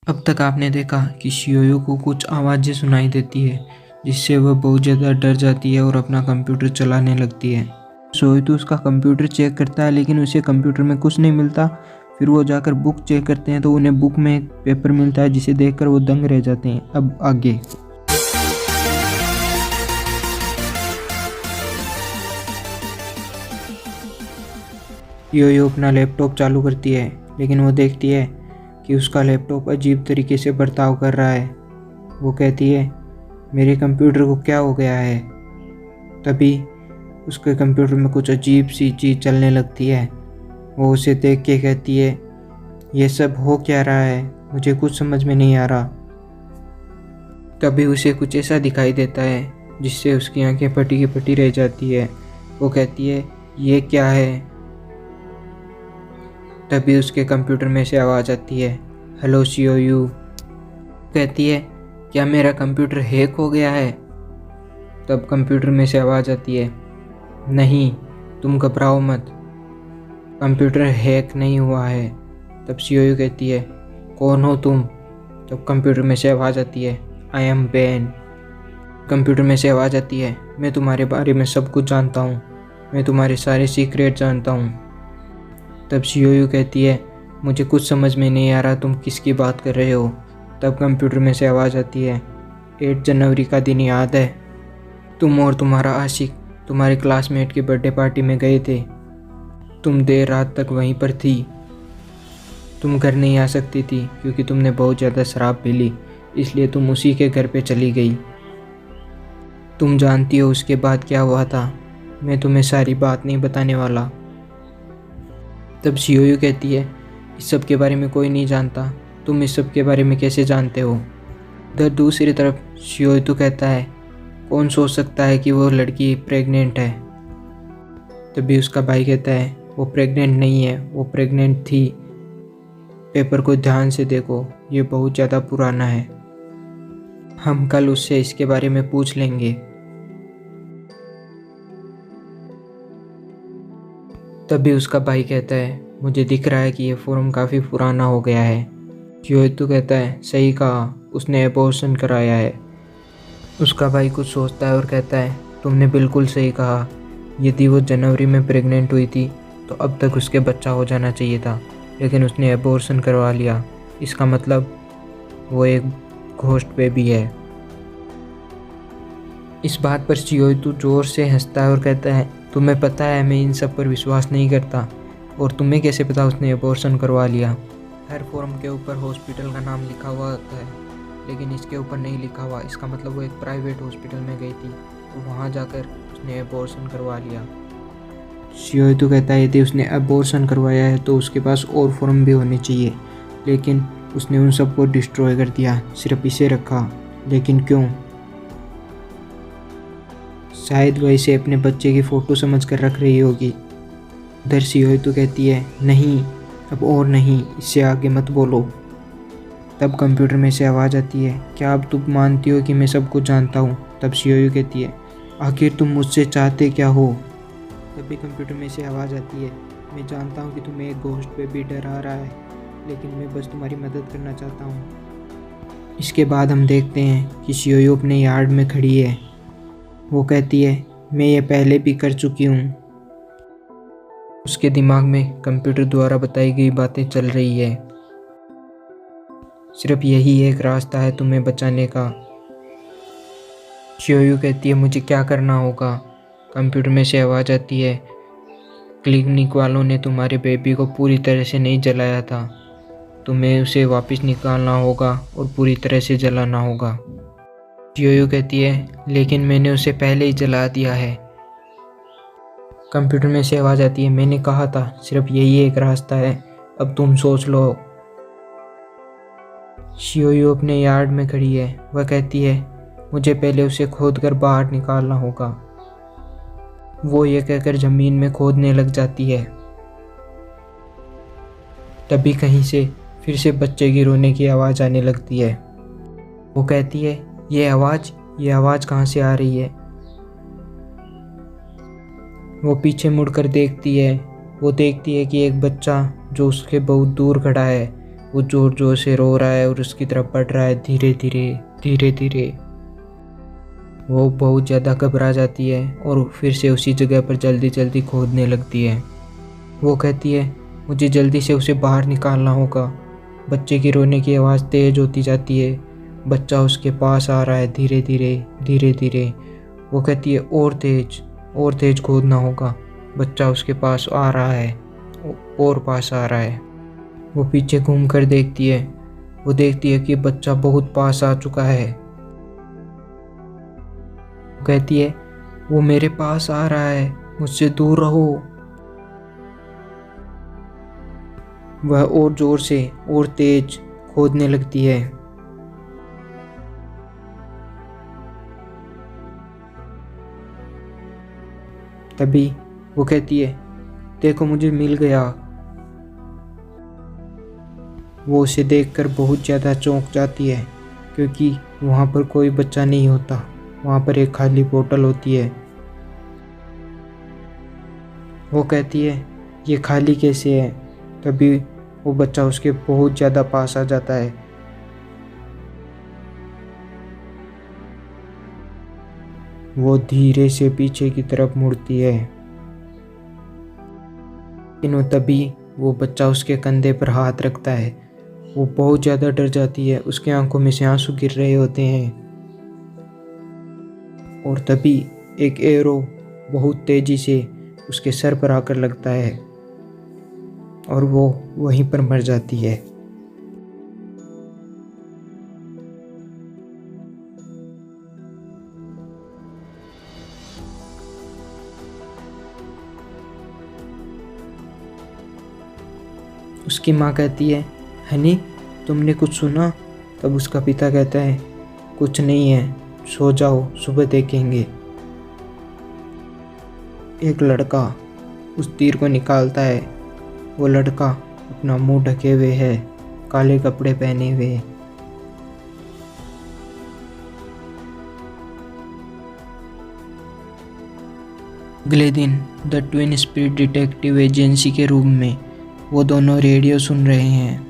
अब तक आपने देखा कि शियोयो को कुछ आवाज़ें सुनाई देती है जिससे वह बहुत ज़्यादा डर जाती है और अपना कंप्यूटर चलाने लगती है। सोइतो उसका कंप्यूटर चेक करता है लेकिन उसे कंप्यूटर में कुछ नहीं मिलता। फिर वो जाकर बुक चेक करते हैं तो उन्हें बुक में एक पेपर मिलता है जिसे देखकर वो दंग रह जाते हैं। अब आगे योयो अपना लैपटॉप चालू करती है लेकिन वो देखती है कि उसका लैपटॉप अजीब तरीके से बर्ताव कर रहा है। वो कहती है मेरे कंप्यूटर को क्या हो गया है। तभी उसके कंप्यूटर में कुछ अजीब सी चीज़ चलने लगती है। वो उसे देख के कहती है ये सब हो क्या रहा है, मुझे कुछ समझ में नहीं आ रहा। तभी उसे कुछ ऐसा दिखाई देता है जिससे उसकी आंखें फटी की फटी रह जाती है। वो कहती है ये क्या है। तभी उसके कंप्यूटर में से आवाज़ आती है हेलो शियोयू। कहती है क्या मेरा कंप्यूटर हैक हो गया है। तब कंप्यूटर में से आवाज़ आती है नहीं, तुम घबराओ मत, कंप्यूटर हैक नहीं हुआ है। तब शियोयू कहती है कौन हो तुम। तब कंप्यूटर में से आवाज़ आती है आई एम बेन। कंप्यूटर में से आवाज़ आती है मैं तुम्हारे बारे में सब कुछ जानता हूँ, मैं तुम्हारे सारे सीक्रेट जानता हूँ। तब शियोयू कहती है मुझे कुछ समझ में नहीं आ रहा, तुम किसकी बात कर रहे हो। तब कंप्यूटर में से आवाज़ आती है 8 जनवरी का दिन याद है, तुम और तुम्हारा आशिक तुम्हारे क्लासमेट की बर्थडे पार्टी में गए थे। तुम देर रात तक वहीं पर थी, तुम घर नहीं आ सकती थी क्योंकि तुमने बहुत ज़्यादा शराब पी ली, इसलिए तुम उसी के घर पे चली गई। तुम जानती हो उसके बाद क्या हुआ था, मैं तुम्हें सारी बात नहीं बताने वाला। तब शियोयू कहती है इस सब के बारे में कोई नहीं जानता, तुम इस सब के बारे में कैसे जानते हो। उधर दूसरी तरफ शियोयू कहता है कौन सोच सकता है कि वो लड़की प्रेग्नेंट है। तभी उसका भाई कहता है वो प्रेग्नेंट नहीं है, वो प्रेग्नेंट थी, पेपर को ध्यान से देखो, ये बहुत ज़्यादा पुराना है, हम कल उससे इसके बारे में पूछ लेंगे। तभी उसका भाई कहता है मुझे दिख रहा है कि ये फॉर्म काफ़ी पुराना हो गया है। शियोयू कहता है सही कहा, उसने एबॉर्शन कराया है। उसका भाई कुछ सोचता है और कहता है तुमने बिल्कुल सही कहा, यदि वो जनवरी में प्रेग्नेंट हुई थी तो अब तक उसके बच्चा हो जाना चाहिए था, लेकिन उसने एबॉर्शन करवा लिया, इसका मतलब वो एक घोस्ट बेबी है। इस बात पर शियोयू जोर से हंसता है और कहता है तुम्हें पता है मैं इन सब पर विश्वास नहीं करता, और तुम्हें कैसे पता उसने एबॉर्शन करवा लिया। हर फॉर्म के ऊपर हॉस्पिटल का नाम लिखा हुआ होता है लेकिन इसके ऊपर नहीं लिखा हुआ, इसका मतलब वो एक प्राइवेट हॉस्पिटल में गई थी तो वहाँ जाकर उसने एबॉर्शन करवा लिया। शियोयू कहता है यदि उसने एबॉर्शन करवाया है तो उसके पास और फॉर्म भी होने चाहिए, लेकिन उसने उन सबको डिस्ट्रॉय कर दिया, सिर्फ इसे रखा। लेकिन क्यों। शायद वह इसे अपने बच्चे की फ़ोटो समझ कर रख रही होगी। उधर शियोयू कहती है नहीं, अब और नहीं, इससे आगे मत बोलो। तब कंप्यूटर में से आवाज़ आती है क्या अब तुम मानती हो कि मैं सब कुछ जानता हूँ। तब शियोयू कहती है आखिर तुम मुझसे चाहते क्या हो। तभी कंप्यूटर में से आवाज़ आती है मैं जानता हूँ कि तुम्हें एक घोस्ट बेबी डरा रहा है, लेकिन मैं बस तुम्हारी मदद करना चाहता हूँ। इसके बाद हम देखते हैं कि शियोयू अपने यार्ड में खड़ी है। वो कहती है मैं ये पहले भी कर चुकी हूँ। उसके दिमाग में कंप्यूटर द्वारा बताई गई बातें चल रही है, सिर्फ यही एक रास्ता है तुम्हें बचाने का। शियोयू कहती है मुझे क्या करना होगा। कंप्यूटर में से आवाज़ आती है क्लिनिक वालों ने तुम्हारे बेबी को पूरी तरह से नहीं जलाया था, तुम्हें उसे वापस निकालना होगा और पूरी तरह से जलाना होगा। शियोयू कहती है लेकिन मैंने उसे पहले ही जला दिया है। कंप्यूटर में से आवाज़ आती है मैंने कहा था सिर्फ यही एक रास्ता है, अब तुम सोच लो। शियोयू अपने यार्ड में खड़ी है। वह कहती है मुझे पहले उसे खोद कर बाहर निकालना होगा। वो ये कहकर ज़मीन में खोदने लग जाती है। तभी कहीं से फिर से बच्चे की रोने की आवाज़ आने लगती है। वो कहती है ये आवाज़ कहाँ से आ रही है। वो पीछे मुड़कर देखती है। वो देखती है कि एक बच्चा जो उसके बहुत दूर खड़ा है वो जोर जोर से रो रहा है और उसकी तरफ बढ़ रहा है धीरे धीरे धीरे धीरे। वो बहुत ज़्यादा घबरा जाती है और फिर से उसी जगह पर जल्दी जल्दी खोदने लगती है। वो कहती है मुझे जल्दी से उसे बाहर निकालना होगा। बच्चे की रोने की आवाज़ तेज़ होती जाती है। बच्चा उसके पास आ रहा है धीरे धीरे धीरे धीरे। वो कहती है और तेज़ खोदना होगा। बच्चा उसके पास आ रहा है और पास आ रहा है। वो पीछे घूम कर देखती है। वो देखती है कि बच्चा बहुत पास आ चुका है। वो कहती है वो मेरे पास आ रहा है, मुझसे दूर रहो। वह और जोर से और तेज खोदने लगती है। तभी वो कहती है देखो मुझे मिल गया। वो उसे देखकर बहुत ज़्यादा चौंक जाती है क्योंकि वहाँ पर कोई बच्चा नहीं होता। वहाँ पर एक खाली बोतल होती है। वो कहती है ये खाली कैसे है। तभी वो बच्चा उसके बहुत ज़्यादा पास आ जाता है। वो धीरे से पीछे की तरफ मुड़ती है, लेकिन तभी वो बच्चा उसके कंधे पर हाथ रखता है। वो बहुत ज़्यादा डर जाती है। उसके आंखों में से आंसू गिर रहे होते हैं और तभी एक एरो बहुत तेज़ी से उसके सर पर आकर लगता है और वो वहीं पर मर जाती है। उसकी माँ कहती है हनी तुमने कुछ सुना। तब उसका पिता कहता है कुछ नहीं है, सो जाओ, सुबह देखेंगे। एक लड़का उस तीर को निकालता है। वो लड़का अपना मुंह ढके हुए है, काले कपड़े पहने हुए। अगले दिन the twin spirit detective agency के रूम में वो दोनों रेडियो सुन रहे हैं।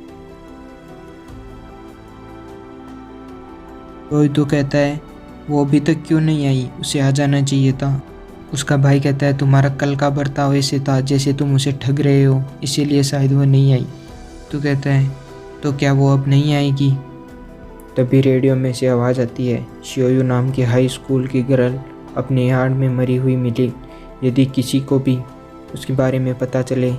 रोहित तो कहता है वो अभी तक क्यों नहीं आई, उसे आ जाना चाहिए था। उसका भाई कहता है तुम्हारा कल का बर्ताव ऐसे था जैसे तुम उसे ठग रहे हो, इसीलिए शायद वो नहीं आई। तो कहता है तो क्या वो अब नहीं आएगी। तभी रेडियो में से आवाज़ आती है शियोयू नाम की हाई स्कूल की गर्ल अपने यार्ड में मरी हुई मिली। यदि किसी को भी उसके बारे में पता चले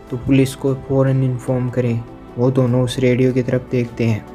तो पुलिस को फ़ौरन इन्फॉर्म करें। वो दोनों उस रेडियो की तरफ देखते हैं।